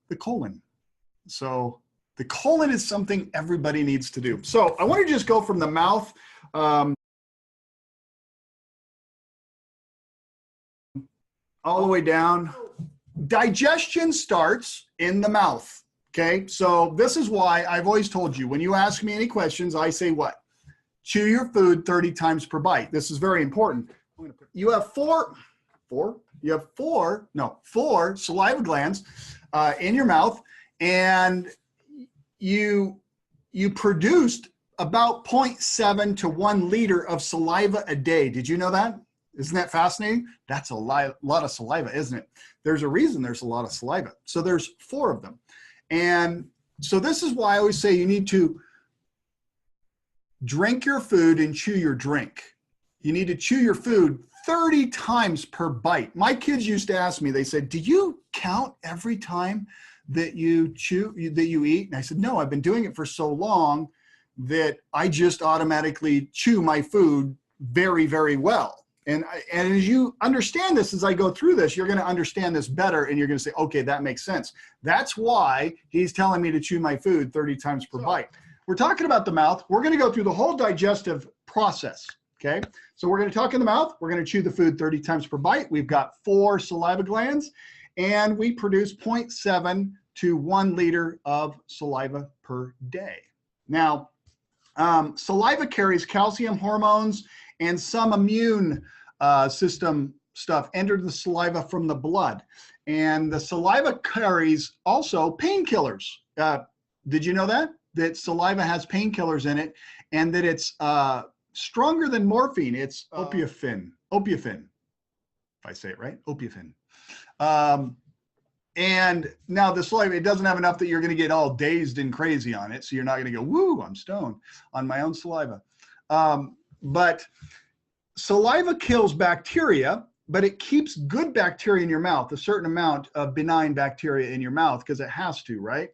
the colon. So the colon is something everybody needs to do. So I want to just go from the mouth all the way down. Digestion starts in the mouth. Okay, so this is why I've always told you, when you ask me any questions, I say what? Chew your food 30 times per bite. This is very important. You have four saliva glands in your mouth, and you produced about 0.7 to 1 liter of saliva a day. Did you know that? Isn't that fascinating? That's a lot of saliva, isn't it? There's a reason there's a lot of saliva. So there's 4 of them. And so this is why I always say you need to drink your food and chew your drink. You need to chew your food 30 times per bite. My kids used to ask me, they said, do you count every time that you chew, that you eat? And I said, no, I've been doing it for so long that I just automatically chew my food very, very well. And as you understand this, as I go through this, you're going to understand this better, and you're going to say, okay, that makes sense. That's why he's telling me to chew my food 30 times per bite. We're talking about the mouth. We're going to go through the whole digestive process, okay? So we're going to talk in the mouth. We're going to chew the food 30 times per bite. We've got 4 saliva glands, and we produce 0.7 to 1 liter of saliva per day. Now, saliva carries calcium hormones and some immune system stuff enter the saliva from the blood. And the saliva carries also painkillers. Did you know that? That saliva has painkillers in it, and that it's stronger than morphine. It's opiofen, if I say it right, opiofen. And now the saliva, it doesn't have enough that you're going to get all dazed and crazy on it. So you're not going to go, woo, I'm stoned on my own saliva. But saliva kills bacteria, but it keeps good bacteria in your mouth, a certain amount of benign bacteria in your mouth, because it has to, right?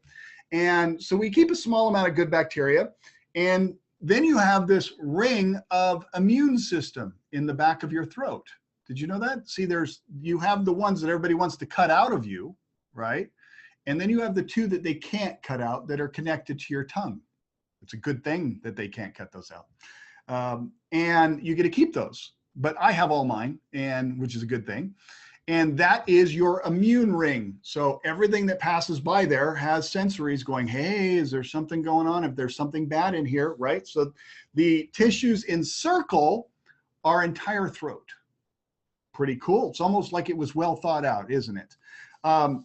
And so we keep a small amount of good bacteria, and then you have this ring of immune system in the back of your throat. Did you know that? See, you have the ones that everybody wants to cut out of you, right? And then you have the 2 that they can't cut out that are connected to your tongue. It's a good thing that they can't cut those out. And you get to keep those, but I have all mine, and which is a good thing. And that is your immune ring. So everything that passes by there has sensories going, hey, is there something going on? If there's something bad in here, right? So the tissues encircle our entire throat. Pretty cool. It's almost like it was well thought out, isn't it? And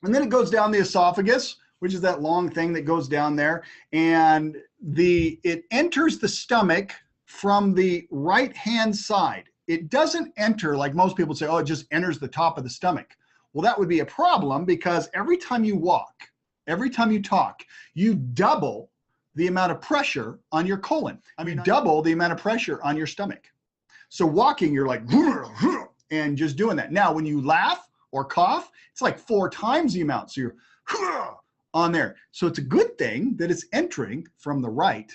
then it goes down the esophagus, which is that long thing that goes down there. And it enters the stomach from the right-hand side. It doesn't enter, like most people say, oh, it just enters the top of the stomach. Well, that would be a problem, because every time you walk, every time you talk, you double the amount of pressure on your colon. I mean, double the amount of pressure on your stomach. So walking, you're like, and just doing that. Now, when you laugh or cough, it's like 4 times the amount. So you're on there. So it's a good thing that it's entering from the right,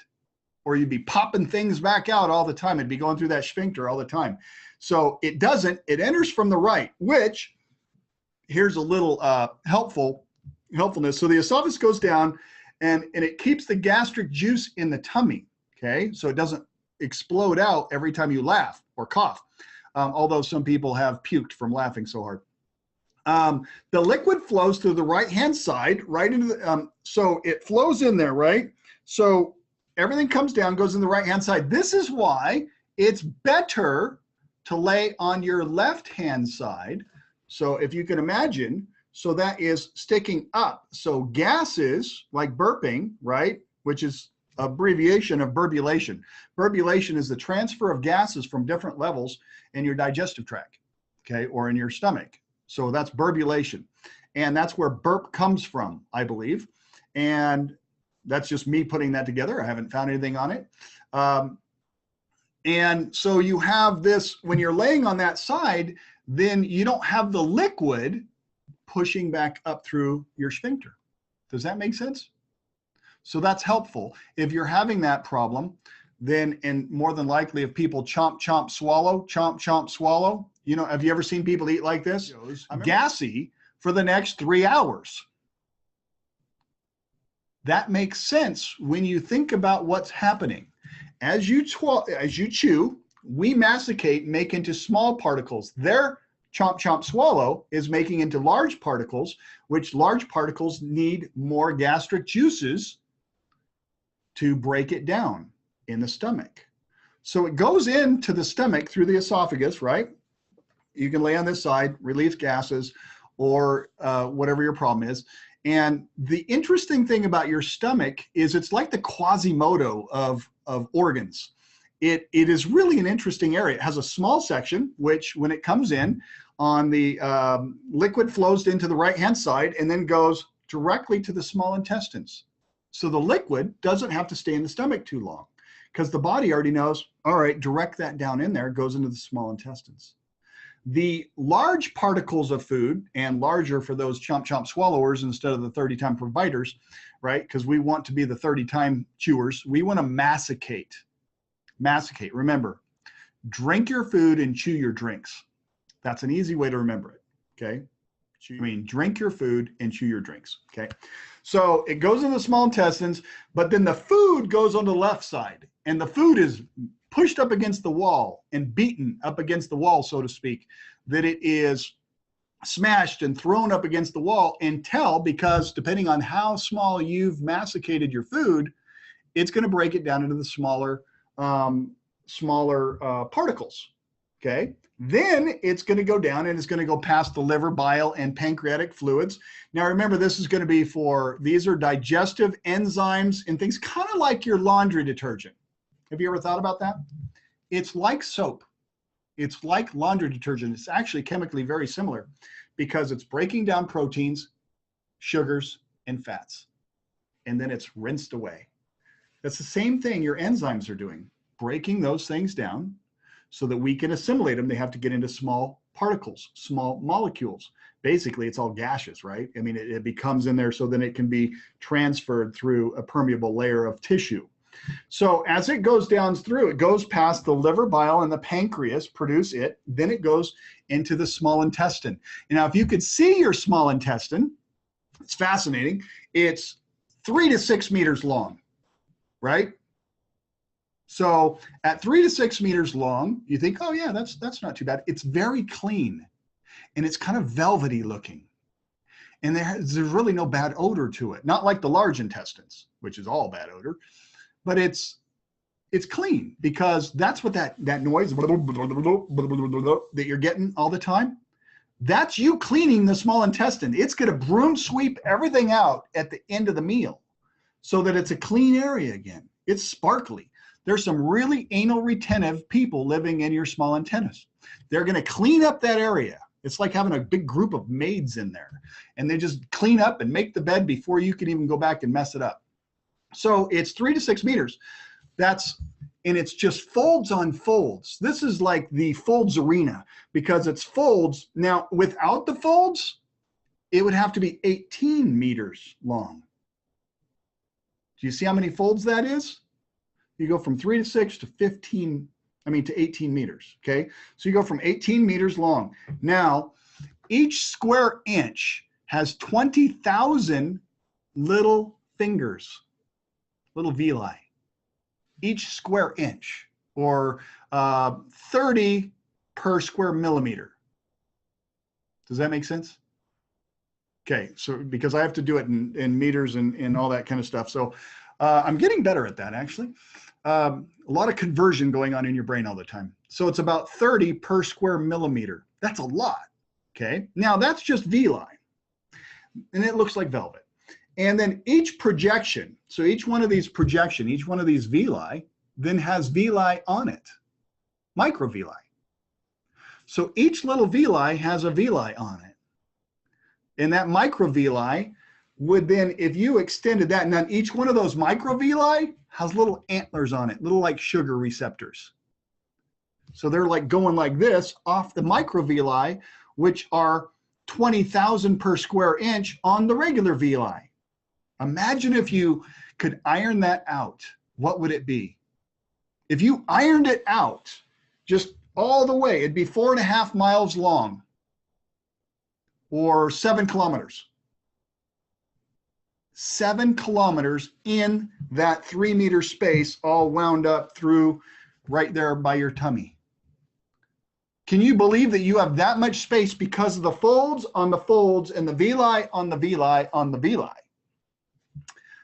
or you'd be popping things back out all the time. It'd be going through that sphincter all the time. So it doesn't, it enters from the right, which here's a little helpfulness. So the esophagus goes down, and it keeps the gastric juice in the tummy, okay? So it doesn't explode out every time you laugh or cough, although some people have puked from laughing so hard. The liquid flows through the right-hand side, right into the, so it flows in there, right? So everything comes down, goes in the right-hand side. This is why it's better to lay on your left-hand side. So if you can imagine, so that is sticking up. So gases, like burping, right, which is abbreviation of burbulation. Burbulation is the transfer of gases from different levels in your digestive tract, okay, or in your stomach. So that's burbulation. And that's where burp comes from, I believe. And that's just me putting that together. I haven't found anything on it. And so you have this, when you're laying on that side, then you don't have the liquid pushing back up through your sphincter. Does that make sense? So that's helpful. If you're having that problem, then, and more than likely if people chomp, chomp, swallow, you know, have you ever seen people eat like this? Gassy for the next 3 hours. That makes sense when you think about what's happening. As you chew, we masticate, make into small particles. Their chomp, chomp, swallow is making into large particles, which large particles need more gastric juices to break it down in the stomach. So it goes into the stomach through the esophagus, right? You can lay on this side, release gases, or whatever your problem is. And the interesting thing about your stomach is it's like the Quasimodo of organs. It is really an interesting area. It has a small section, which when it comes in on the liquid flows into the right-hand side and then goes directly to the small intestines. So the liquid doesn't have to stay in the stomach too long because the body already knows, all right, direct that down in there, goes into the small intestines. The large particles of food, and larger for those chomp chomp swallowers instead of the 30-time providers, right? Because we want to be the 30-time chewers. We want to massacate. Massacate. Remember, drink your food and chew your drinks. That's an easy way to remember it, okay? Drink your food and chew your drinks, okay? So it goes in the small intestines, but then the food goes on the left side, and the food is pushed up against the wall and beaten up against the wall, so to speak, that it is smashed and thrown up against the wall until, because depending on how small you've masticated your food, it's going to break it down into the smaller particles, okay? Then it's going to go down and it's going to go past the liver, bile, and pancreatic fluids. Now remember, this is going to be these are digestive enzymes and things kind of like your laundry detergent. Have you ever thought about that? It's like soap. It's like laundry detergent. It's actually chemically very similar because it's breaking down proteins, sugars, and fats. And then it's rinsed away. That's the same thing your enzymes are doing, breaking those things down so that we can assimilate them. They have to get into small particles, small molecules. Basically, it's all gaseous, right? I mean, it becomes in there so then it can be transferred through a permeable layer of tissue. So as it goes down through, it goes past the liver, bile, and the pancreas, produce it, then it goes into the small intestine. And now, if you could see your small intestine, it's fascinating. It's 3 to 6 meters long, right? So at 3 to 6 meters long, you think, oh yeah, that's not too bad. It's very clean, and it's kind of velvety looking. And there's really no bad odor to it. Not like the large intestines, which is all bad odor. But it's clean because that's what that noise that you're getting all the time, that's you cleaning the small intestine. It's going to broom sweep everything out at the end of the meal so that it's a clean area again. It's sparkly. There's some really anal retentive people living in your small intestines. They're going to clean up that area. It's like having a big group of maids in there, and they just clean up and make the bed before you can even go back and mess it up. So it's 3 to 6 meters. And it's just folds on folds. This is like the folds arena because it's folds. Now, without the folds, it would have to be 18 meters long. Do you see how many folds that is? You go from 3 to 6 to 18 meters, okay? So you go from 18 meters long. Now, each square inch has 20,000 little fingers. Little villi, each square inch, or 30 per square millimeter. Does that make sense? Okay, so because I have to do it in meters and all that kind of stuff. So I'm getting better at that, actually. A lot of conversion going on in your brain all the time. So it's about 30 per square millimeter. That's a lot, okay? Now that's just villi, and it looks like velvet. And then each projection, so each one of these villi, then has villi on it, microvilli. So each little villi has a villi on it. And that microvilli would then, if you extended that, and then each one of those microvilli has little antlers on it, little like sugar receptors. So they're like going like this off the microvilli, which are 20,000 per square inch on the regular villi. Imagine if you could iron that out, what would it be? If you ironed it out just all the way, it'd be 4.5 miles long or 7 kilometers. 7 kilometers in that 3-meter space, all wound up through right there by your tummy. Can you believe that you have that much space because of the folds on the folds and the villi on the villi on the villi?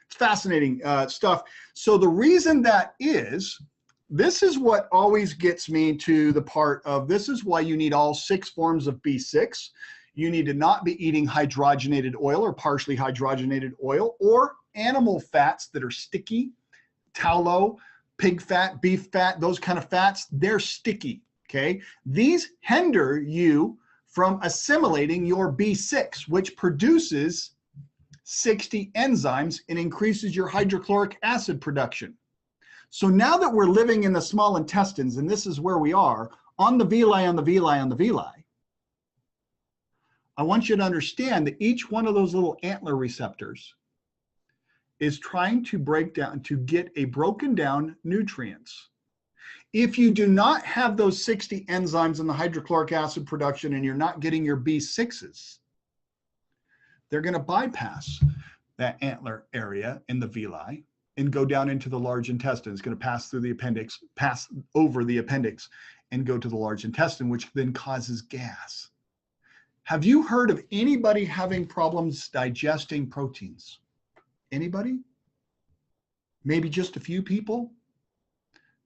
It's fascinating stuff. So the reason that is, this is what always gets me to the part of, this is why you need all 6 forms of B6. You need to not be eating hydrogenated oil or partially hydrogenated oil or animal fats that are sticky, tallow, pig fat, beef fat, those kind of fats, they're sticky, okay? These hinder you from assimilating your B6, which produces 60 enzymes and increases your hydrochloric acid production. So now that we're living in the small intestines, and this is where we are, on the villi, on the villi, on the villi, I want you to understand that each one of those little antler receptors is trying to break down, to get a broken down nutrients. If you do not have those 60 enzymes in the hydrochloric acid production and you're not getting your B6s, they're going to bypass that antler area in the villi and go down into the large intestine. It's going to pass through the appendix, pass over the appendix and go to the large intestine, which then causes gas. Have you heard of anybody having problems digesting proteins? Anybody? Maybe just a few people?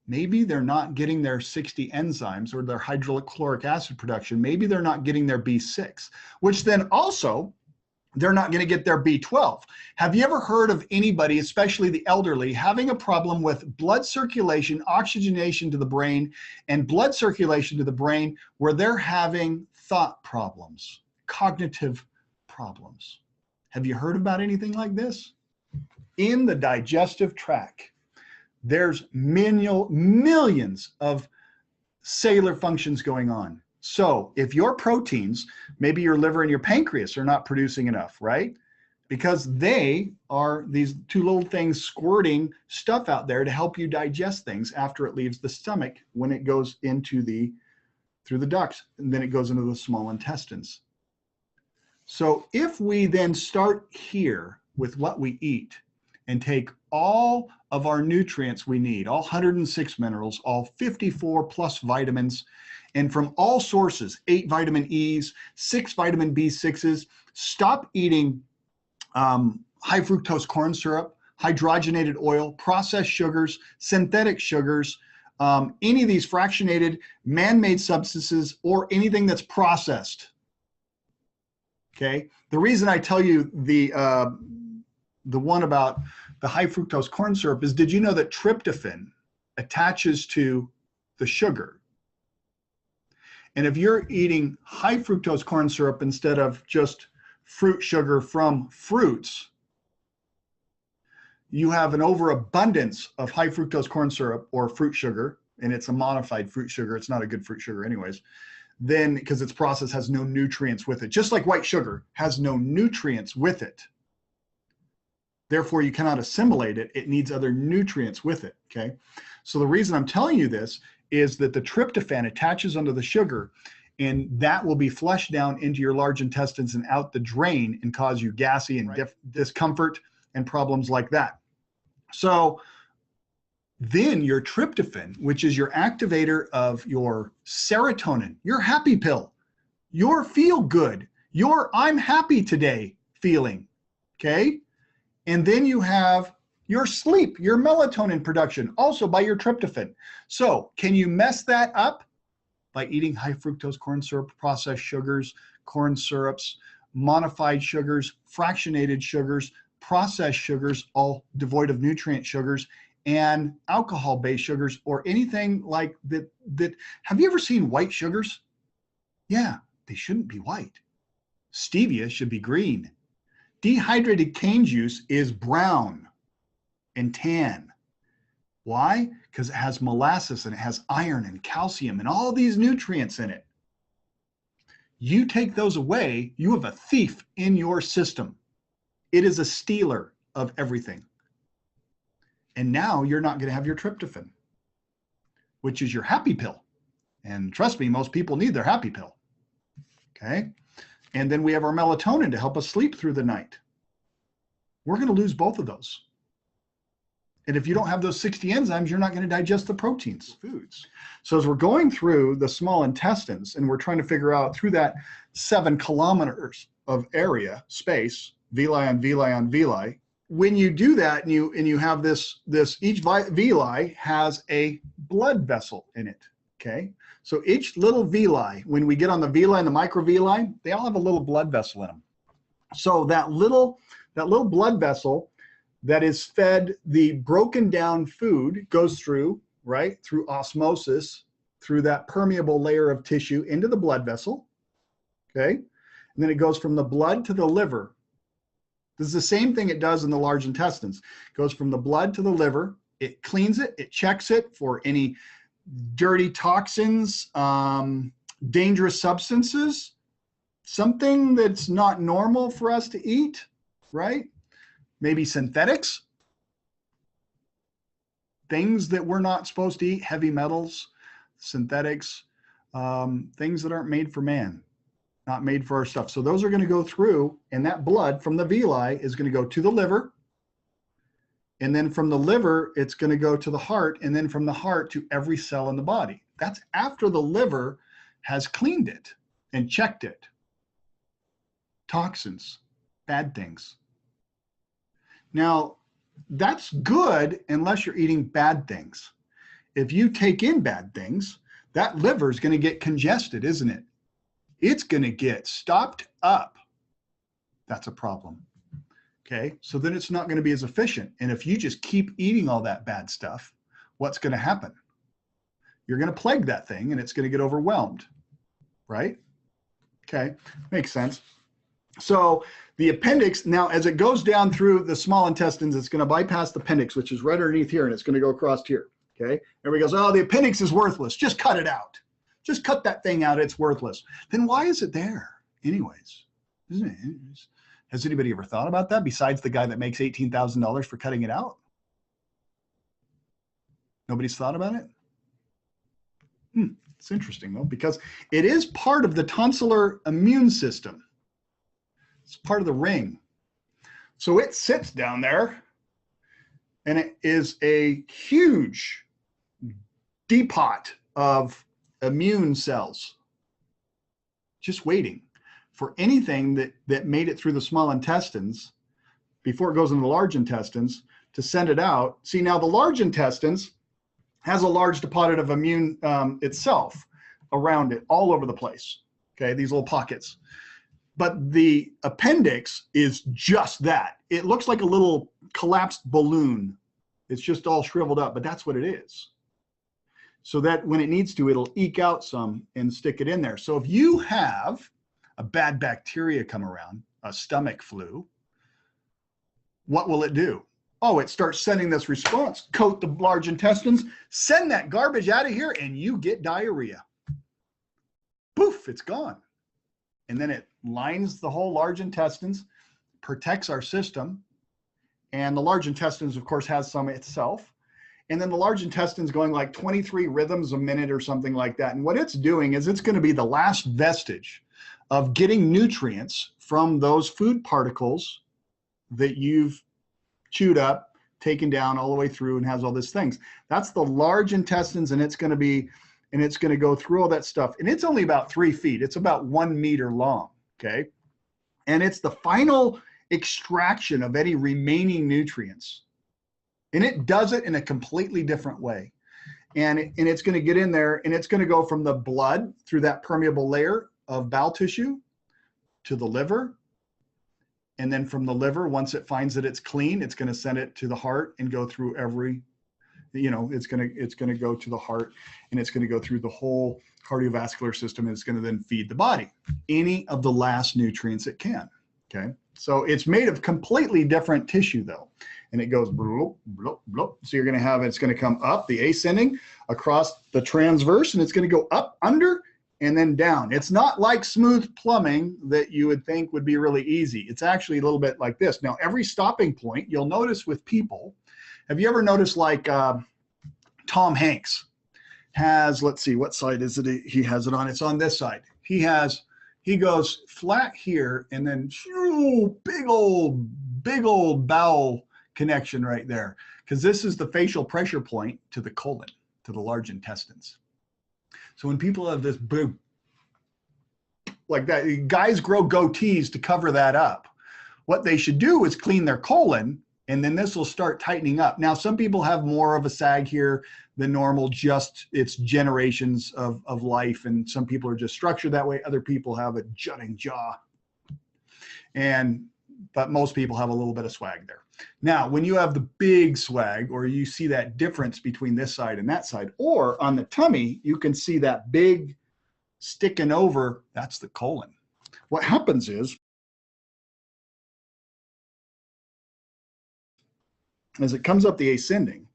Maybe they're not getting their 60 enzymes or their hydrochloric acid production. Maybe they're not getting their B6, which then also they're not going to get their B12. Have you ever heard of anybody, especially the elderly, having a problem with blood circulation, oxygenation to the brain, and blood circulation to the brain where they're having thought problems, cognitive problems? Have you heard about anything like this? In the digestive tract, there's millions of cellular functions going on. So if your proteins, maybe your liver and your pancreas are not producing enough, right? Because they are these 2 little things squirting stuff out there to help you digest things after it leaves the stomach when it goes into through the ducts, and then it goes into the small intestines. So if we then start here with what we eat and take all of our nutrients we need, all 106 minerals, all 54 plus vitamins, and from all sources, 8 vitamin E's, 6 vitamin B6s, stop eating high fructose corn syrup, hydrogenated oil, processed sugars, synthetic sugars, any of these fractionated man-made substances, or anything that's processed. Okay, the reason I tell you the one about the high fructose corn syrup is, did you know that tryptophan attaches to the sugar? And if you're eating high fructose corn syrup instead of just fruit sugar from fruits, you have an overabundance of high fructose corn syrup or fruit sugar, and it's a modified fruit sugar. It's not a good fruit sugar anyways. Then, because its process has no nutrients with it, just like white sugar has no nutrients with it. Therefore, you cannot assimilate it. It needs other nutrients with it, okay? So the reason I'm telling you this is that the tryptophan attaches onto the sugar, and that will be flushed down into your large intestines and out the drain and cause you gassy and discomfort and problems like that. So then your tryptophan, which is your activator of your serotonin, your happy pill, your feel good, your I'm happy today feeling, okay? And then you have your sleep, your melatonin production, also by your tryptophan. So can you mess that up? By eating high fructose corn syrup, processed sugars, corn syrups, modified sugars, fractionated sugars, processed sugars, all devoid of nutrient sugars, and alcohol-based sugars, or anything like that. Have you ever seen white sugars? Yeah, they shouldn't be white. Stevia should be green. Dehydrated cane juice is brown and tan. Why? Because it has molasses and it has iron and calcium and all these nutrients in it. You take those away, you have a thief in your system. It is a stealer of everything. And now you're not going to have your tryptophan, which is your happy pill. And trust me, most people need their happy pill. Okay? And then we have our melatonin to help us sleep through the night. we're going to lose both of those. And if you don't have those 60 enzymes, you're not going to digest the proteins, foods. So as we're going through the small intestines and we're trying to figure out through that 7 kilometers of area, space, villi on villi on villi, when you do that and you have this each villi has a blood vessel in it, okay? So each little villi, when we get on the villi and the microvilli, they all have a little blood vessel in them. So that little blood vessel that is fed the broken down food goes through, right, through osmosis, through that permeable layer of tissue into the blood vessel, okay? And then it goes from the blood to the liver. This is the same thing it does in the large intestines. It goes from the blood to the liver. It cleans it. It checks it for any dirty toxins, dangerous substances, something that's not normal for us to eat, right? Maybe synthetics, things that we're not supposed to eat, heavy metals, synthetics, things that aren't made for man, not made for our stuff. So those are going to go through, and that blood from the villi is going to go to the liver. And then from the liver, it's going to go to the heart, and then from the heart to every cell in the body. That's after the liver has cleaned it and checked it. Toxins, bad things. Now, that's good unless you're eating bad things. If you take in bad things, that liver is going to get congested, isn't it? It's going to get stopped up. That's a problem. Okay, so then it's not going to be as efficient. And if you just keep eating all that bad stuff, what's going to happen? You're going to plague that thing and it's going to get overwhelmed, right? Okay, makes sense. So the appendix, now as it goes down through the small intestines, it's going to bypass the appendix, which is right underneath here, and it's going to go across here, okay? Everybody goes, oh, the appendix is worthless. Just cut it out. Just cut that thing out. It's worthless. Then why is it there anyways? Isn't it? Has anybody ever thought about that besides the guy that makes $18,000 for cutting it out? Nobody's thought about it? It's interesting though, because it is part of the tonsillar immune system. It's part of the ring. So it sits down there and it is a huge depot of immune cells just waiting for anything that made it through the small intestines before it goes into the large intestines to send it out. See, now the large intestines has a large deposit of immune itself around it all over the place, okay, these little pockets. But the appendix is just that. It looks like a little collapsed balloon. It's just all shriveled up, but that's what it is. So that when it needs to, it'll eke out some and stick it in there. So if you have a bad bacteria come around, a stomach flu, what will it do? Oh, it starts sending this response, coat the large intestines, send that garbage out of here, and you get diarrhea. Poof, it's gone. And then it lines the whole large intestines, protects our system. And the large intestines, of course, has some itself. And then the large intestines going like 23 rhythms a minute or something like that. And what it's doing is it's going to be the last vestige of getting nutrients from those food particles that you've chewed up, taken down all the way through and has all these things. That's the large intestines, and it's going to go through all that stuff. And it's only about 3 feet. It's about 1 meter long, okay? And it's the final extraction of any remaining nutrients. And it does it in a completely different way. And it's going to get in there, and it's going to go from the blood through that permeable layer of bowel tissue to the liver. And then from the liver, once it finds that it's clean, it's going to send it to the heart and go through every, it's going to go to the heart, and it's going to go through the whole cardiovascular system, and it's going to then feed the body any of the last nutrients it can. Okay. So it's made of completely different tissue though. And it goes bloop, bloop, bloop. So you're going to have, it's going to come up the ascending across the transverse, and it's going to go up, under, and then down. It's not like smooth plumbing that you would think would be really easy. It's actually a little bit like this. Now, every stopping point, you'll notice with people, have you ever noticed like Tom Hanks has, let's see, what side is it he has it on? It's on this side. He goes flat here, and then big old big old bowel connection right there, because this is the facial pressure point to the colon, to the large intestines. So when people have this big, like that, guys grow goatees to cover that up. What they should do is clean their colon, and then this will start tightening up. Now, some people have more of a sag here than normal, just it's generations of life, and some people are just structured that way. Other people have a jutting jaw, but most people have a little bit of swag there. Now, when you have the big swag, or you see that difference between this side and that side, or on the tummy, you can see that big sticking over, that's the colon. What happens is, as it comes up the ascending,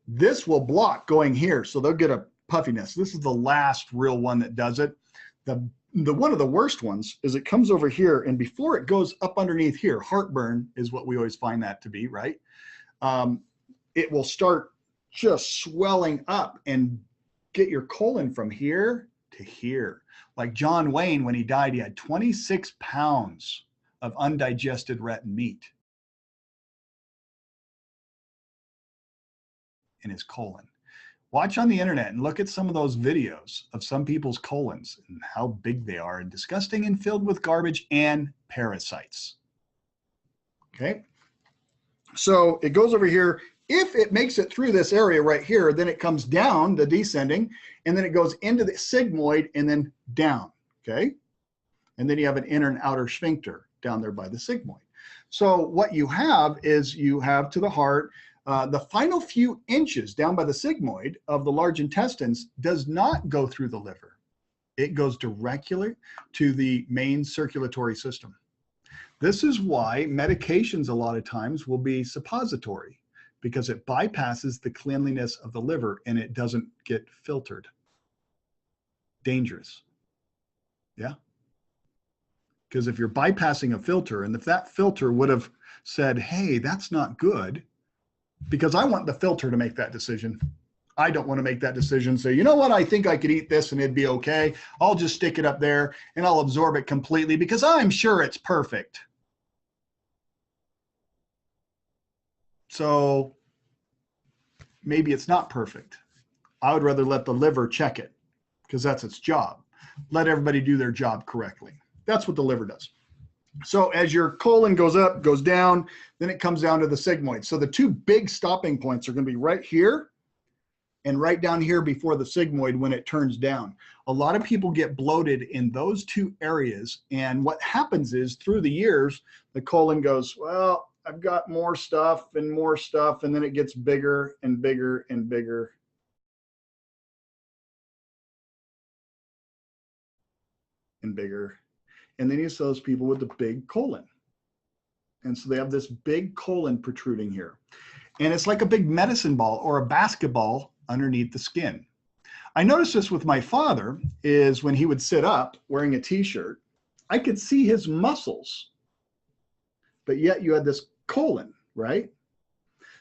this will block going here, so they'll get a puffiness. This is the last real one that does it. The one of the worst ones is it comes over here, and before it goes up underneath here, heartburn is what we always find that to be, right? It will start just swelling up and get your colon from here to here. Like John Wayne, when he died, he had 26 pounds of undigested red meat in his colon. Watch on the internet and look at some of those videos of some people's colons and how big they are and disgusting and filled with garbage and parasites. Okay, so it goes over here. If it makes it through this area right here, then it comes down the descending, and then it goes into the sigmoid and then down, okay? And then you have an inner and outer sphincter down there by the sigmoid. So what you have is you have to the heart, the final few inches down by the sigmoid of the large intestines does not go through the liver. It goes directly to the main circulatory system. This is why medications a lot of times will be suppository, because it bypasses the cleanliness of the liver and it doesn't get filtered. Dangerous. Yeah. Because if you're bypassing a filter, and if that filter would have said, hey, that's not good, because I want the filter to make that decision. I don't want to make that decision. Say, you know what? I think I could eat this and it'd be okay. I'll just stick it up there and I'll absorb it completely because I'm sure it's perfect. So maybe it's not perfect. I would rather let the liver check it because that's its job. Let everybody do their job correctly. That's what the liver does. So as your colon goes up, goes down, then it comes down to the sigmoid. So the two big stopping points are going to be right here and right down here before the sigmoid when it turns down. A lot of people get bloated in those two areas. And what happens is through the years, the colon goes, well, I've got more stuff, and then it gets bigger and bigger and bigger. And bigger. And then you see those people with the big colon. And so they have this big colon protruding here. And it's like a big medicine ball or a basketball underneath the skin. I noticed this with my father is when he would sit up wearing a t-shirt, I could see his muscles, but yet you had this colon, right?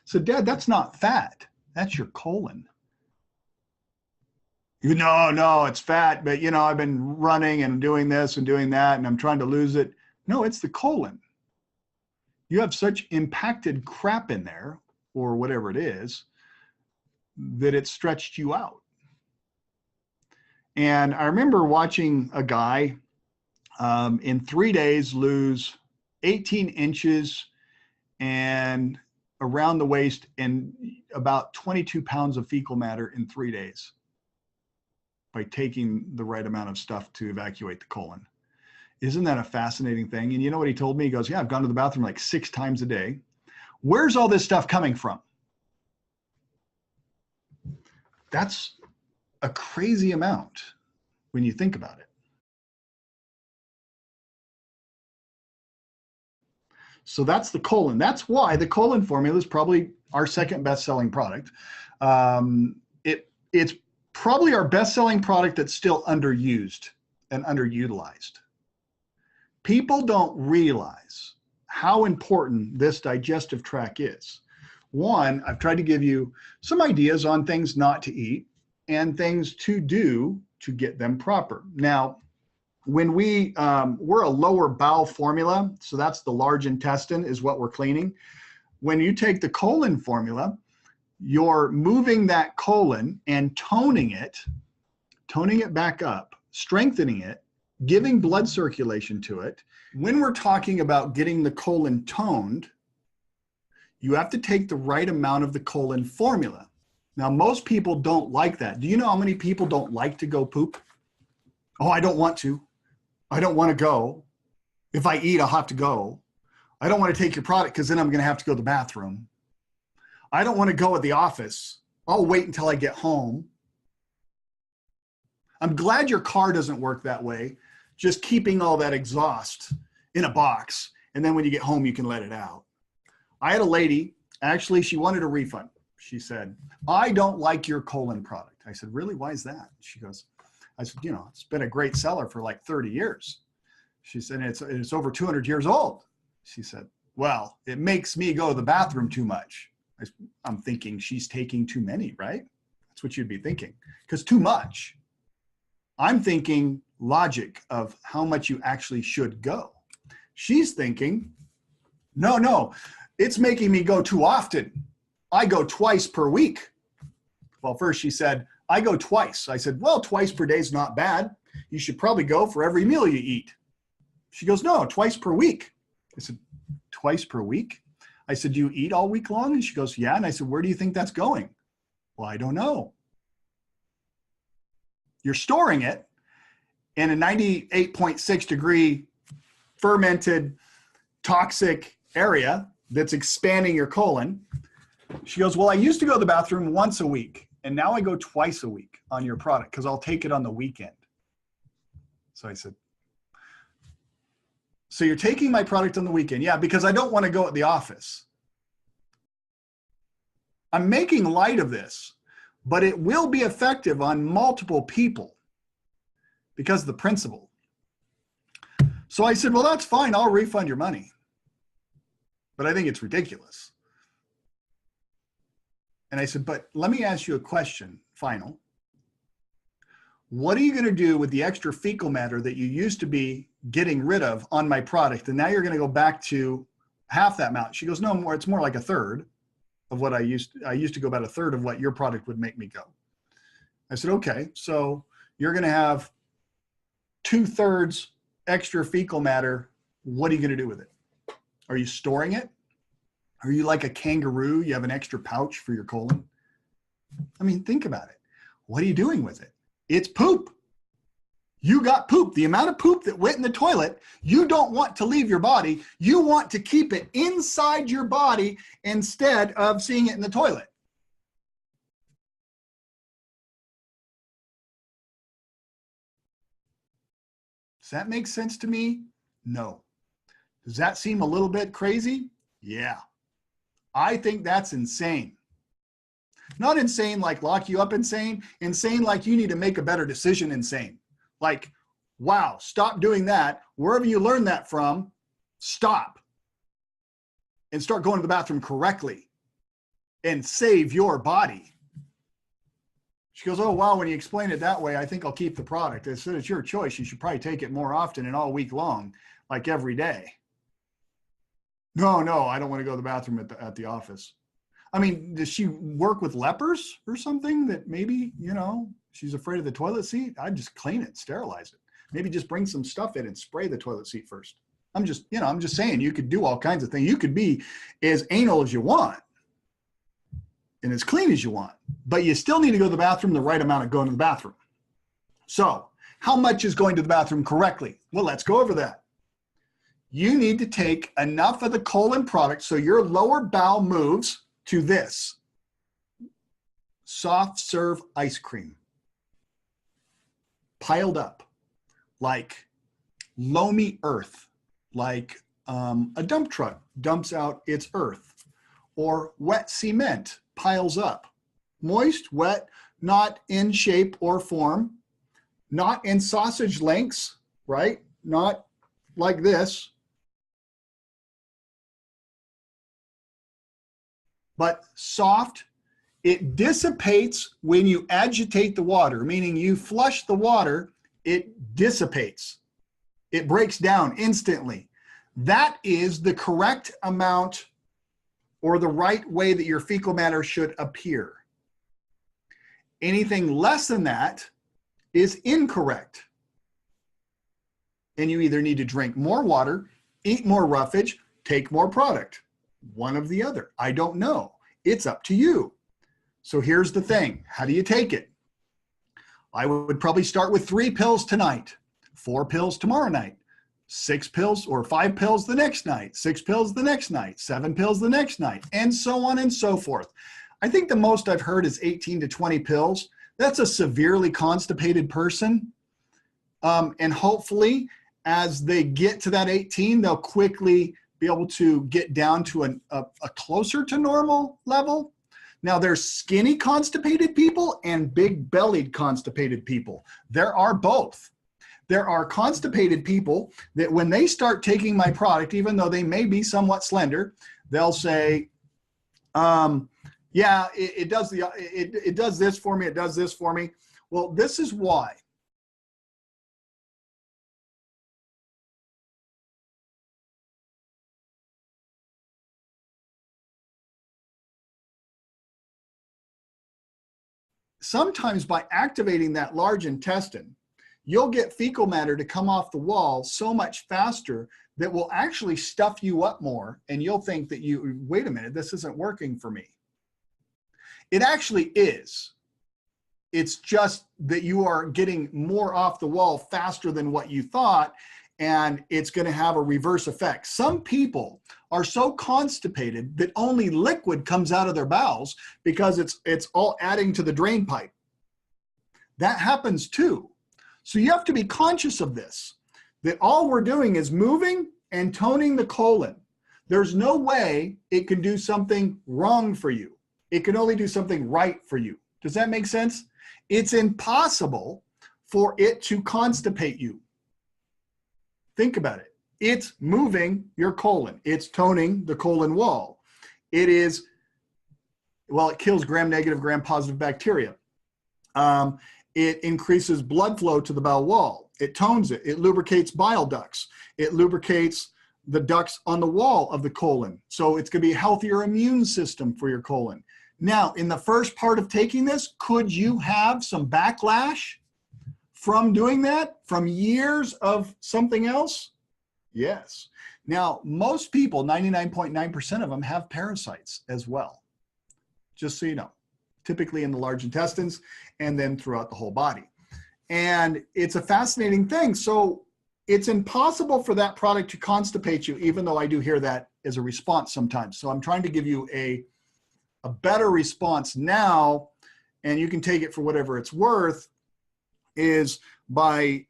So Dad, that's not fat. That's your colon. No, it's fat, but I've been running and doing this and doing that, and I'm trying to lose it. No, it's the colon. You have such impacted crap in there, or whatever it is, that it stretched you out. And I remember watching a guy in 3 days lose 18 inches and around the waist and about 22 pounds of fecal matter in 3 days. By taking the right amount of stuff to evacuate the colon. Isn't that a fascinating thing? And you know what he told me? He goes, yeah, I've gone to the bathroom like 6 times a day. Where's all this stuff coming from? That's a crazy amount when you think about it. So that's the colon. That's why the colon formula is probably our second best-selling product. It's probably our best-selling product that's still underused and underutilized. People don't realize how important this digestive tract is. One, I've tried to give you some ideas on things not to eat and things to do to get them proper. Now, when we're a lower bowel formula, so that's the large intestine is what we're cleaning. When you take the colon formula, you're moving that colon and toning it back up, strengthening it, giving blood circulation to it. When we're talking about getting the colon toned, you have to take the right amount of the colon formula. Now, most people don't like that. Do you know how many people don't like to go poop? Oh, I don't want to. I don't want to go. If I eat, I'll have to go. I don't want to take your product because then I'm going to have to go to the bathroom. I don't want to go at the office. I'll wait until I get home. I'm glad your car doesn't work that way. Just keeping all that exhaust in a box. And then when you get home, you can let it out. I had a lady, actually, she wanted a refund. She said, I don't like your colon product. I said, really? Why is that? She goes, I said, you know, it's been a great seller for like 30 years. She said, it's over 200 years old. She said, well, it makes me go to the bathroom too much. I'm thinking she's taking too many, right? That's what you'd be thinking, because too much. I'm thinking logic of how much you actually should go. She's thinking, no, it's making me go too often. I go twice per week. Well, first she said, I go twice. I said, well, twice per day is not bad. You should probably go for every meal you eat. She goes, no, twice per week. I said, twice per week? I said, do you eat all week long? And she goes, yeah. And I said, where do you think that's going? Well, I don't know. You're storing it in a 98.6 degree fermented toxic area that's expanding your colon. She goes, well, I used to go to the bathroom once a week, and now I go twice a week on your product because I'll take it on the weekend. So I said, so you're taking my product on the weekend? Yeah, because I don't want to go at the office. I'm making light of this, but it will be effective on multiple people because of the principle. So I said, well, that's fine. I'll refund your money. But I think it's ridiculous. And I said, but let me ask you a question, final. What are you going to do with the extra fecal matter that you used to be getting rid of on my product? And now you're going to go back to half that amount. She goes, no more. It's more like a third of what I used to go about a third of what your product would make me go. I said, okay, so you're going to have 2/3 extra fecal matter. What are you going to do with it? Are you storing it? Are you like a kangaroo? You have an extra pouch for your colon? I mean, think about it. What are you doing with it? It's poop. You got poop. The amount of poop that went in the toilet, you don't want to leave your body. You want to keep it inside your body instead of seeing it in the toilet. Does that make sense to me? No. Does that seem a little bit crazy? Yeah. I think that's insane. Not insane like lock you up insane. Insane like you need to make a better decision insane. Like, wow, stop doing that. Wherever you learn that from, stop. And start going to the bathroom correctly. And save your body. She goes, oh, wow, when you explain it that way, I think I'll keep the product. I said, it's your choice. You should probably take it more often and all week long, like every day. No, I don't want to go to the bathroom at the office. I mean, does she work with lepers or something that maybe, you know, she's afraid of the toilet seat? I'd just clean it, sterilize it. Maybe just bring some stuff in and spray the toilet seat first. I'm just saying you could do all kinds of things. You could be as anal as you want and as clean as you want, but you still need to go to the bathroom the right amount of going to the bathroom. So how much is going to the bathroom correctly? Well, let's go over that. You need to take enough of the colon product so your lower bowel moves to this. Soft serve ice cream. Piled up like loamy earth, like a dump truck dumps out its earth, or wet cement piles up. Moist, wet, not in shape or form, not in sausage lengths, right? Not like this. But soft, it dissipates when you agitate the water, meaning you flush the water, it dissipates. It breaks down instantly. That is the correct amount or the right way that your fecal matter should appear. Anything less than that is incorrect. And you either need to drink more water, eat more roughage, take more product. One of the other. I don't know. It's up to you. So here's the thing. How do you take it? I would probably start with 3 pills tonight, 4 pills tomorrow night, 6 pills or 5 pills the next night, 6 pills the next night, 7 pills the next night, and so on and so forth. I think the most I've heard is 18 to 20 pills. That's a severely constipated person. And hopefully, as they get to that 18, they'll quickly be able to get down to a closer to normal level. Now, there's skinny constipated people and big-bellied constipated people. There are both. There are constipated people that when they start taking my product, even though they may be somewhat slender, they'll say, yeah, it does this for me, it does this for me. Well, this is why. Sometimes by activating that large intestine, you'll get fecal matter to come off the wall so much faster that will actually stuff you up more, and you'll think that wait a minute, this isn't working for me. It actually is. It's just that you are getting more off the wall faster than what you thought, and it's going to have a reverse effect. Some people are so constipated that only liquid comes out of their bowels because it's all adding to the drain pipe. That happens too. So you have to be conscious of this, that all we're doing is moving and toning the colon. There's no way it can do something wrong for you. It can only do something right for you. Does that make sense? It's impossible for it to constipate you. Think about it. It's moving your colon. It's toning the colon wall. It is, well, it kills gram-negative, gram-positive bacteria. It increases blood flow to the bowel wall. It tones it. It lubricates bile ducts. It lubricates the ducts on the wall of the colon. So it's going to be a healthier immune system for your colon. Now, in the first part of taking this, could you have some backlash from doing that, from years of something else? Yes. Now, most people, 99.9% of them, have parasites as well, just so you know, typically in the large intestines and then throughout the whole body. And it's a fascinating thing. So it's impossible for that product to constipate you, even though I do hear that as a response sometimes. So I'm trying to give you a better response now, and you can take it for whatever it's worth, is by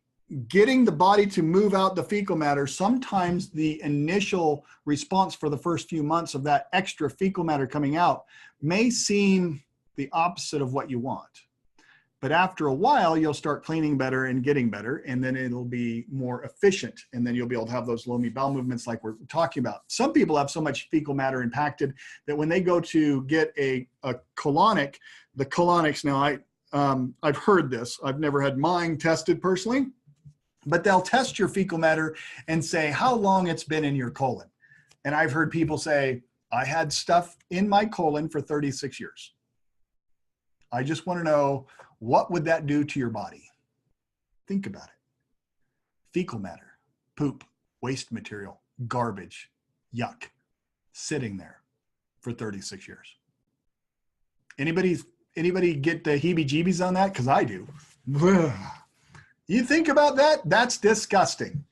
getting the body to move out the fecal matter. Sometimes the initial response for the first few months of that extra fecal matter coming out may seem the opposite of what you want. But after a while, you'll start cleaning better and getting better, and then it'll be more efficient, and then you'll be able to have those loamy bowel movements like we're talking about. Some people have so much fecal matter impacted that when they go to get a colonic, the colonics, now I've heard this, I've never had mine tested personally, but they'll test your fecal matter and say how long it's been in your colon. And I've heard people say, I had stuff in my colon for 36 years. I just want to know, what would that do to your body? Think about it. Fecal matter, poop, waste material, garbage, yuck, sitting there for 36 years. Anybody get the heebie-jeebies on that? Because I do. You think about that? That's disgusting.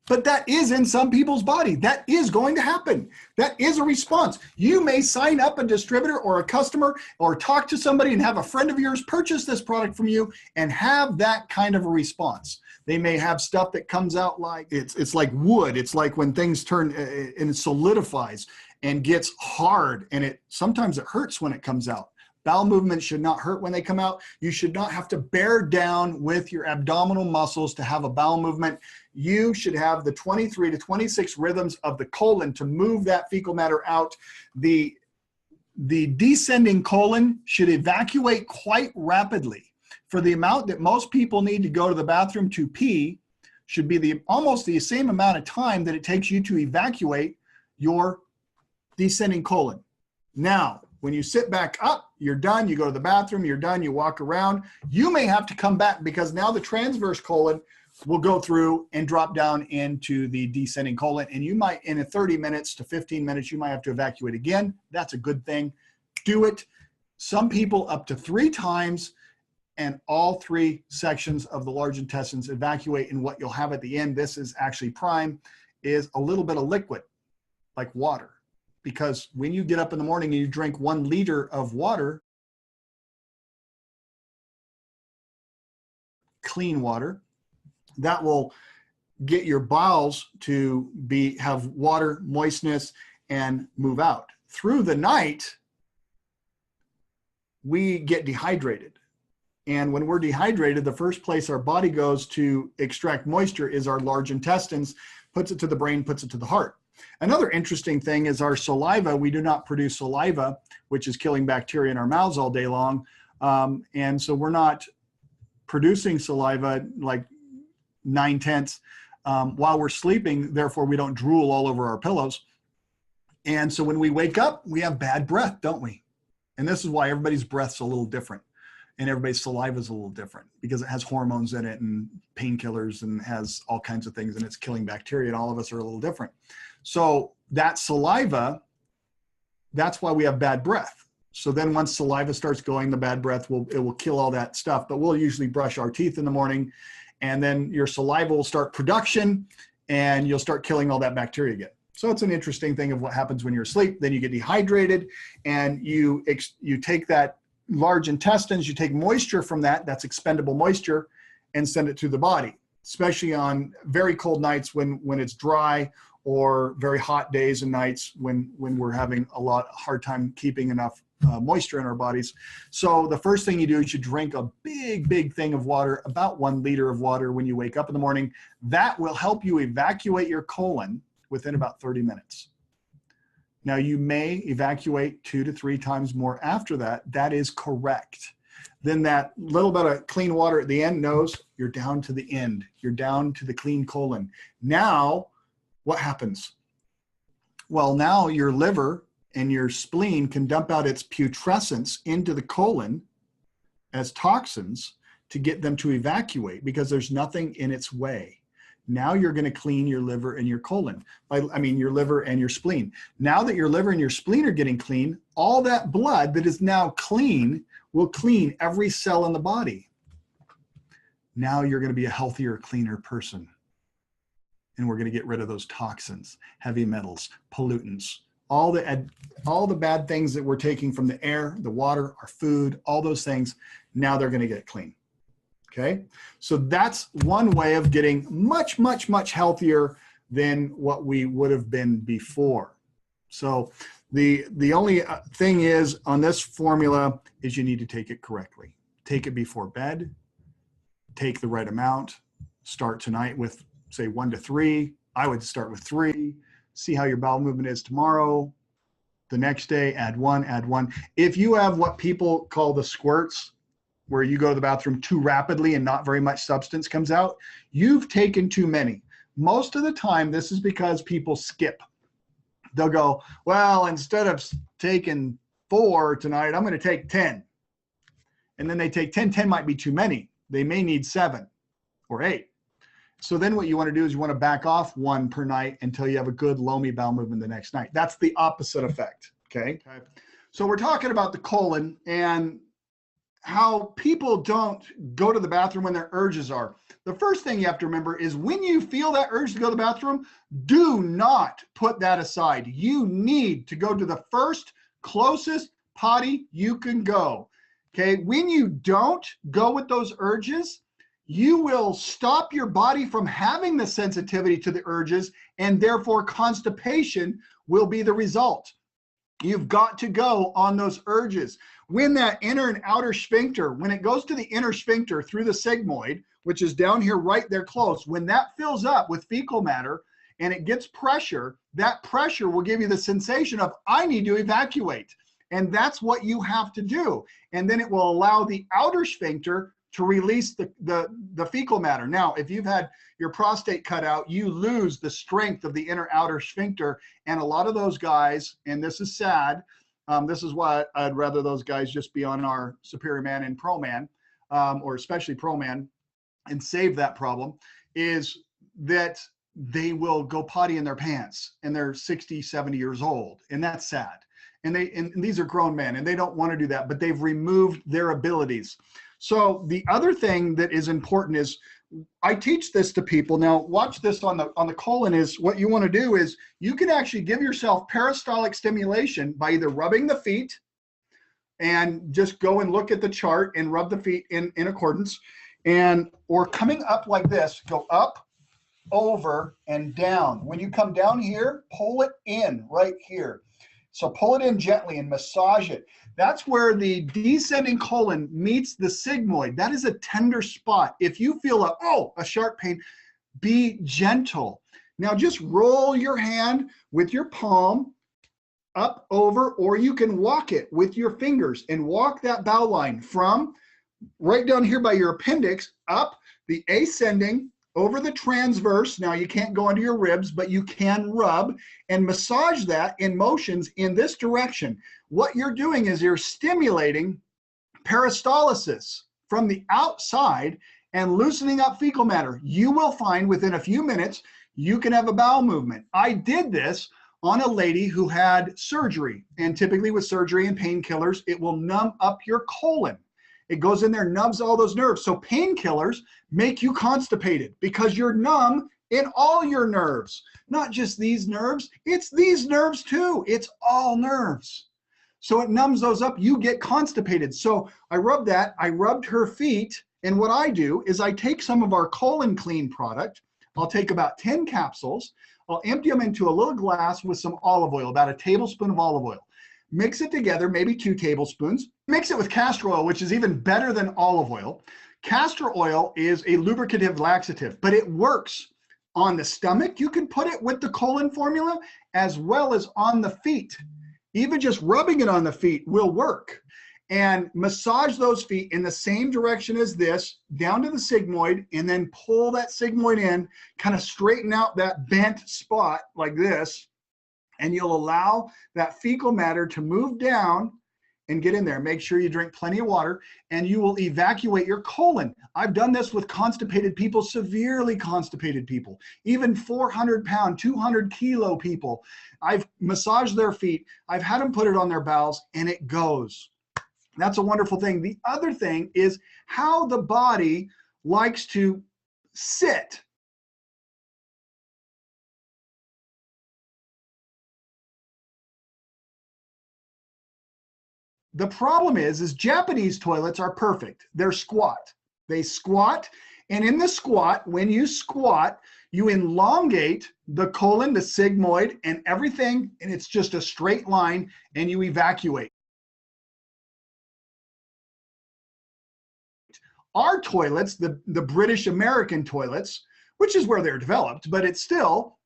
But that is in some people's body. That is going to happen. That is a response. You may sign up a distributor or a customer or talk to somebody and have a friend of yours purchase this product from you and have that kind of a response. They may have stuff that comes out like, it's like wood. It's like when things turn and it solidifies and gets hard, and sometimes it hurts when it comes out. Bowel movements should not hurt when they come out. You should not have to bear down with your abdominal muscles to have a bowel movement. You should have the 23 to 26 rhythms of the colon to move that fecal matter out. The descending colon should evacuate quite rapidly. For the amount that most people need to go to the bathroom to pee, should be almost the same amount of time that it takes you to evacuate your descending colon. Now, when you sit back up, you're done, you go to the bathroom, you're done, you walk around, you may have to come back because now the transverse colon will go through and drop down into the descending colon, and you might, in a 30 minutes to 15 minutes, you might have to evacuate again. That's a good thing. Do it. Some people up to 3 times, and all 3 sections of the large intestines evacuate, and what you'll have at the end, this is actually prime, is a little bit of liquid, like water. Because when you get up in the morning and you drink 1 liter of water, clean water, that will get your bowels to have water, moistness, and move out. Through the night, we get dehydrated. And when we're dehydrated, the first place our body goes to extract moisture is our large intestines, puts it to the brain, puts it to the heart. Another interesting thing is our saliva. We do not produce saliva, which is killing bacteria in our mouths all day long. And so we're not producing saliva like 9/10 while we're sleeping. Therefore, we don't drool all over our pillows. And so when we wake up, we have bad breath, don't we? And this is why everybody's breath's a little different. And everybody's saliva is a little different because it has hormones in it and painkillers and has all kinds of things, and it's killing bacteria, and all of us are a little different. So that saliva, that's why we have bad breath. So then once saliva starts going, the bad breath it will kill all that stuff. But we'll usually brush our teeth in the morning, and then your saliva will start production, and you'll start killing all that bacteria again. So it's an interesting thing of what happens when you're asleep. Then you get dehydrated, and you take that large intestines, you take moisture from that's expendable moisture, and send it to the body, especially on very cold nights when it's dry, or very hot days and nights when we're having a hard time keeping enough moisture in our bodies. So the first thing you do is you drink a big thing of water, about 1 liter of water when you wake up in the morning. That will help you evacuate your colon within about 30 minutes. Now, you may evacuate 2 to 3 times more after that. That is correct. Then that little bit of clean water at the end knows you're down to the end. You're down to the clean colon. Now, what happens? Well, now your liver and your spleen can dump out its putrescence into the colon as toxins to get them to evacuate because there's nothing in its way. Now you're going to clean your liver and your colon. Your liver and your spleen. Now that your liver and your spleen are getting clean, all that blood that is now clean will clean every cell in the body. Now you're going to be a healthier, cleaner person. And we're going to get rid of those toxins, heavy metals, pollutants, all the bad things that we're taking from the air, the water, our food, all those things. Now they're going to get clean. Okay, so that's one way of getting much healthier than what we would have been before. So the only thing is on this formula is you need to take it correctly. Take it before bed. Take the right amount. Start tonight with, say, 1 to 3. I would start with 3. See how your bowel movement is tomorrow. The next day, add 1, add 1. If you have what people call the squirts, where you go to the bathroom too rapidly and not very much substance comes out, you've taken too many. Most of the time, this is because people skip. They'll go, well, instead of taking 4 tonight, I'm going to take 10. And then they take 10. 10 might be too many. They may need 7 or 8. So then what you want to do is you want to back off 1 per night until you have a good loamy bowel movement the next night. That's the opposite effect, okay? So we're talking about the colon and how people don't go to the bathroom when their urges are. The first thing you have to remember is when you feel that urge to go to the bathroom, do not put that aside. You need to go to the first closest potty you can go, okay? When you don't go with those urges, you will stop your body from having the sensitivity to the urges, and therefore constipation will be the result. You've got to go on those urges. When that inner and outer sphincter, when it goes to the inner sphincter through the sigmoid, which is down here right there close, when that fills up with fecal matter and it gets pressure, that pressure will give you the sensation of, I need to evacuate. And that's what you have to do. And then it will allow the outer sphincter to release the fecal matter. Now, if you've had your prostate cut out, you lose the strength of the inner outer sphincter. And a lot of those guys, and this is sad, this is why I'd rather those guys just be on our Superior Man and Pro Man, or especially Pro Man, and save that problem, is that they will go potty in their pants and they're 60, 70 years old. And that's sad. And these are grown men and they don't want to do that, but they've removed their abilities. So the other thing that is important is, I teach this to people. Now watch this on the colon. Is what you want to do is you can actually give yourself peristaltic stimulation by either rubbing the feet, and just go and look at the chart and rub the feet in accordance, or coming up like this, go up, over, and down. When you come down here, pull it in right here. So pull it in gently and massage it. That's where the descending colon meets the sigmoid. That is a tender spot. If you feel a sharp pain, be gentle. Now just roll your hand with your palm up, over, or you can walk it with your fingers and walk that bowel line from right down here by your appendix, up the ascending, over the transverse. Now you can't go under your ribs, but you can rub and massage that in motions in this direction. What you're doing is you're stimulating peristalsis from the outside and loosening up fecal matter. You will find within a few minutes, you can have a bowel movement. I did this on a lady who had surgery, and typically with surgery and painkillers, it will numb up your colon. It goes in there, numbs all those nerves. So painkillers make you constipated because you're numb in all your nerves, not just these nerves. It's these nerves too. It's all nerves. So it numbs those up. You get constipated. So I rubbed that. I rubbed her feet. And what I do is I take some of our colon clean product. I'll take about 10 capsules. I'll empty them into a little glass with some olive oil, about a tablespoon of olive oil. Mix it together, maybe 2 tablespoons. Mix it with castor oil, which is even better than olive oil. Castor oil is a lubricative laxative, but it works on the stomach. You can put it with the colon formula as well as on the feet. Even just rubbing it on the feet will work. And massage those feet in the same direction as this, down to the sigmoid, and then pull that sigmoid in, kind of straighten out that bent spot like this. And you'll allow that fecal matter to move down and get in there. Make sure you drink plenty of water, and you will evacuate your colon. I've done this with constipated people, severely constipated people, even 400-pound, 200-kilo people. I've massaged their feet. I've had them put it on their bowels, and it goes. That's a wonderful thing. The other thing is how the body likes to sit. The problem is Japanese toilets are perfect. They're squat. They squat, and in the squat, when you squat, you elongate the colon, the sigmoid, and everything, and it's just a straight line, and you evacuate. Our toilets, the British American toilets, which is where they're developed, but it's still,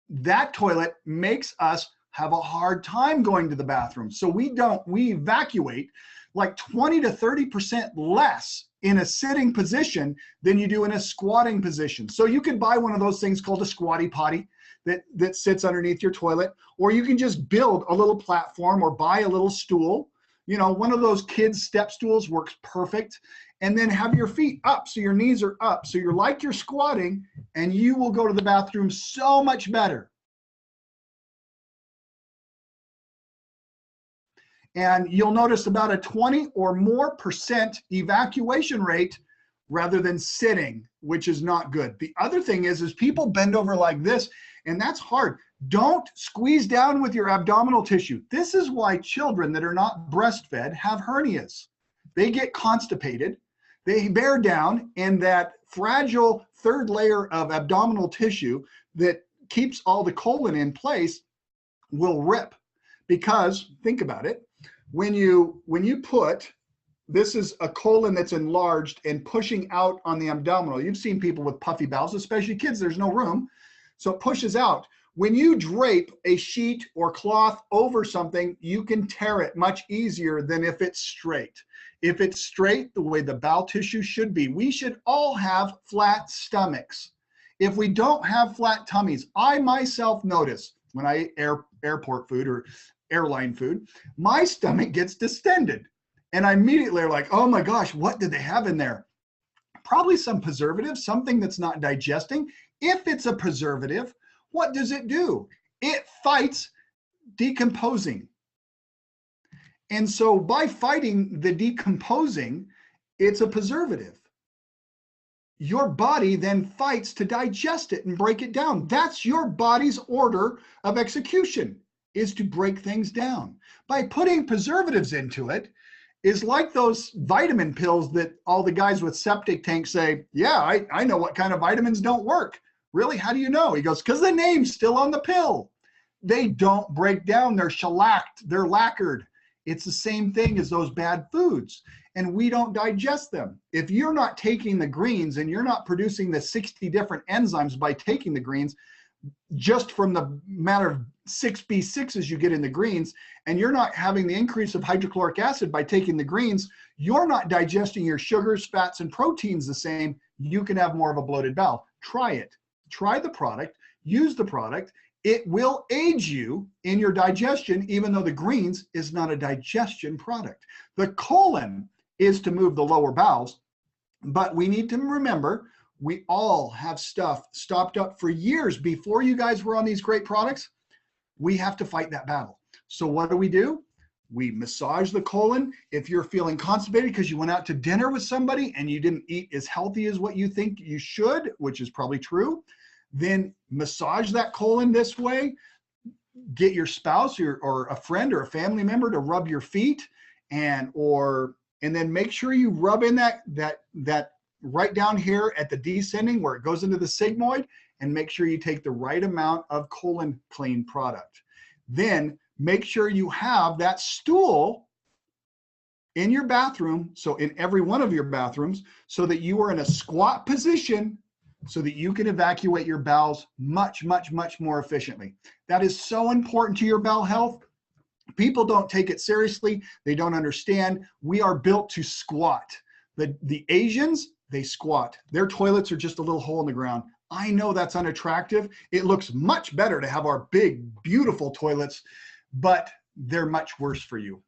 that toilet makes us have a hard time going to the bathroom. So we evacuate like 20 to 30% less in a sitting position than you do in a squatting position. So you can buy one of those things called a squatty potty that sits underneath your toilet, or you can just build a little platform or buy a little stool. You know, one of those kids' step stools works perfect. And then have your feet up so your knees are up. So you're like you're squatting, and you will go to the bathroom so much better. And you'll notice about a 20 or more % evacuation rate rather than sitting, which is not good. The other thing is people bend over like this, and that's hard. Don't squeeze down with your abdominal tissue. This is why children that are not breastfed have hernias. They get constipated, they bear down, and that fragile third layer of abdominal tissue that keeps all the colon in place will rip. Because, think about it, when you put, this is a colon that's enlarged and pushing out on the abdominal. You've seen people with puffy bowels, especially kids, there's no room. So it pushes out. When you drape a sheet or cloth over something, you can tear it much easier than if it's straight. If it's straight, the way the bowel tissue should be, we should all have flat stomachs. If we don't have flat tummies, I myself notice when I eat airport food or airline food, my stomach gets distended. And I immediately are like, oh my gosh, what did they have in there? Probably some preservative, something that's not digesting. If it's a preservative, what does it do? It fights decomposing. And so by fighting the decomposing, it's a preservative. Your body then fights to digest it and break it down. That's your body's order of execution, is to break things down. By putting preservatives into it is like those vitamin pills that all the guys with septic tanks say, yeah, I know what kind of vitamins don't work. Really? How do you know? He goes, because the name's still on the pill. They don't break down. They're shellacked. They're lacquered. It's the same thing as those bad foods, and we don't digest them. If you're not taking the greens and you're not producing the 60 different enzymes by taking the greens, just from the matter of 6B6s you get in the greens, and you're not having the increase of hydrochloric acid by taking the greens, you're not digesting your sugars, fats, and proteins the same, you can have more of a bloated bowel. Try it. Try the product. Use the product. It will aid you in your digestion, even though the greens is not a digestion product. The colon is to move the lower bowels, but we need to remember we all have stuff stopped up for years before you guys were on these great products. We have to fight that battle. So what do? We massage the colon. If you're feeling constipated because you went out to dinner with somebody and you didn't eat as healthy as what you think you should, which is probably true, then massage that colon this way. Get your spouse or a friend or a family member to rub your feet, and then make sure you rub in that right down here at the descending where it goes into the sigmoid, and make sure you take the right amount of colon clean product. Then make sure you have that stool in your bathroom, so in every one of your bathrooms, so that you are in a squat position so that you can evacuate your bowels much, much, much more efficiently. That is so important to your bowel health. People don't take it seriously. They don't understand. We are built to squat. The Asians, they squat. Their toilets are just a little hole in the ground. I know that's unattractive. It looks much better to have our big, beautiful toilets, but they're much worse for you.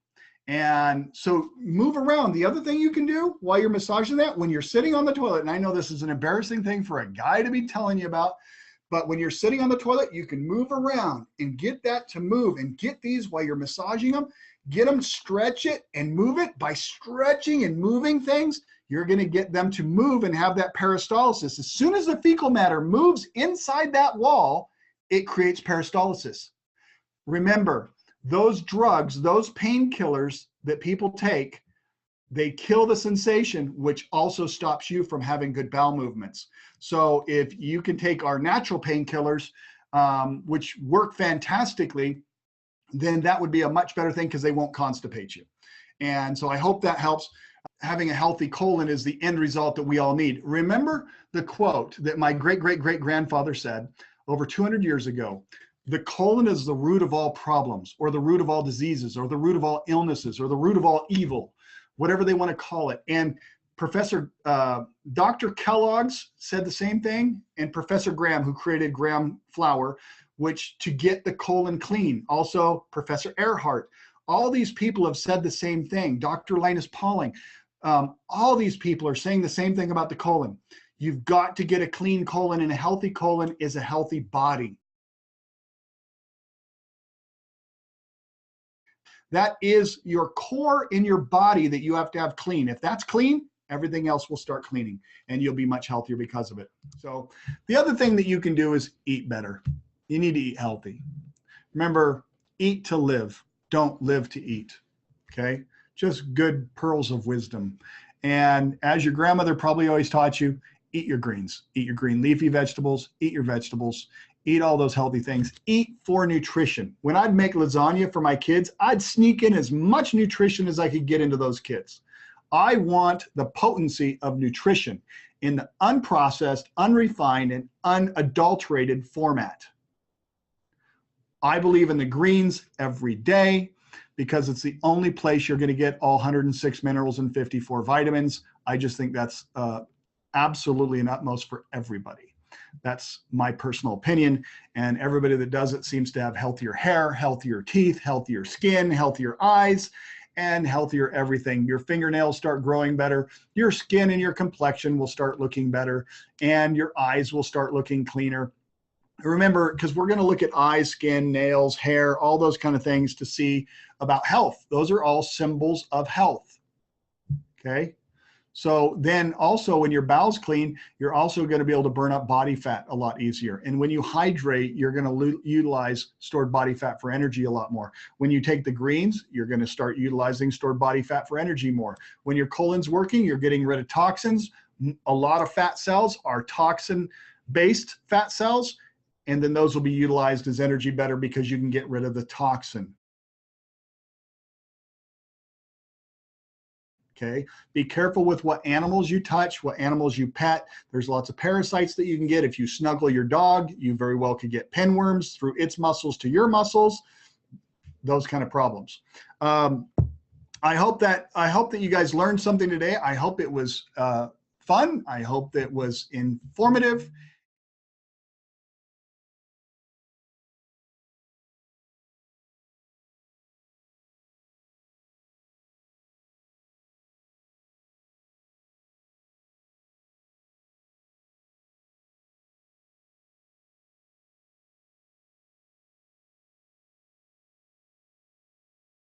And so move around. The other thing you can do while you're massaging that, when you're sitting on the toilet, and I know this is an embarrassing thing for a guy to be telling you about, but when you're sitting on the toilet, you can move around and get that to move, and get these while you're massaging them. Get them, stretch it and move it. By stretching and moving things, you're going to get them to move and have that peristalsis. As soon as the fecal matter moves inside that wall, it creates peristalsis. Remember, those drugs, those painkillers that people take, they kill the sensation, which also stops you from having good bowel movements. So if you can take our natural painkillers, which work fantastically, then that would be a much better thing because they won't constipate you. And so I hope that helps. Having a healthy colon is the end result that we all need. Remember the quote that my great-great-great-grandfather said over 200 years ago: the colon is the root of all problems, or the root of all diseases, or the root of all illnesses, or the root of all evil, whatever they want to call it. And Dr. Kellogg's said the same thing, and Professor Graham, who created Graham flour, which to get the colon clean. Also, Professor Earhart. All these people have said the same thing. Dr. Linus Pauling. All these people are saying the same thing about the colon. You've got to get a clean colon, and a healthy colon is a healthy body. That is your core in your body that you have to have clean. If that's clean, everything else will start cleaning, and you'll be much healthier because of it. So the other thing that you can do is eat better. You need to eat healthy. Remember, eat to live. Don't live to eat. Okay? Just good pearls of wisdom. And as your grandmother probably always taught you, eat your greens. Eat your green leafy vegetables. Eat your vegetables. Eat all those healthy things. Eat for nutrition. When I'd make lasagna for my kids, I'd sneak in as much nutrition as I could get into those kids. I want the potency of nutrition in the unprocessed, unrefined, and unadulterated format. I believe in the greens every day because it's the only place you're going to get all 106 minerals and 54 vitamins. I just think that's absolutely an utmost for everybody. That's my personal opinion. And everybody that does it seems to have healthier hair, healthier teeth, healthier skin, healthier eyes, and healthier everything. Your fingernails start growing better. Your skin and your complexion will start looking better. And your eyes will start looking cleaner. Remember, because we're going to look at eyes, skin, nails, hair, all those kind of things to see about health. Those are all symbols of health. Okay. So then also when your bowel's clean, you're also going to be able to burn up body fat a lot easier. And when you hydrate, you're going to utilize stored body fat for energy a lot more. When you take the greens, you're going to start utilizing stored body fat for energy more. When your colon's working, you're getting rid of toxins. A lot of fat cells are toxin-based fat cells. And then those will be utilized as energy better because you can get rid of the toxin. Okay, be careful with what animals you touch, what animals you pet. There's lots of parasites that you can get. If you snuggle your dog, you very well could get pinworms through its muscles to your muscles, those kind of problems. I hope that you guys learned something today. I hope it was fun. I hope that it was informative.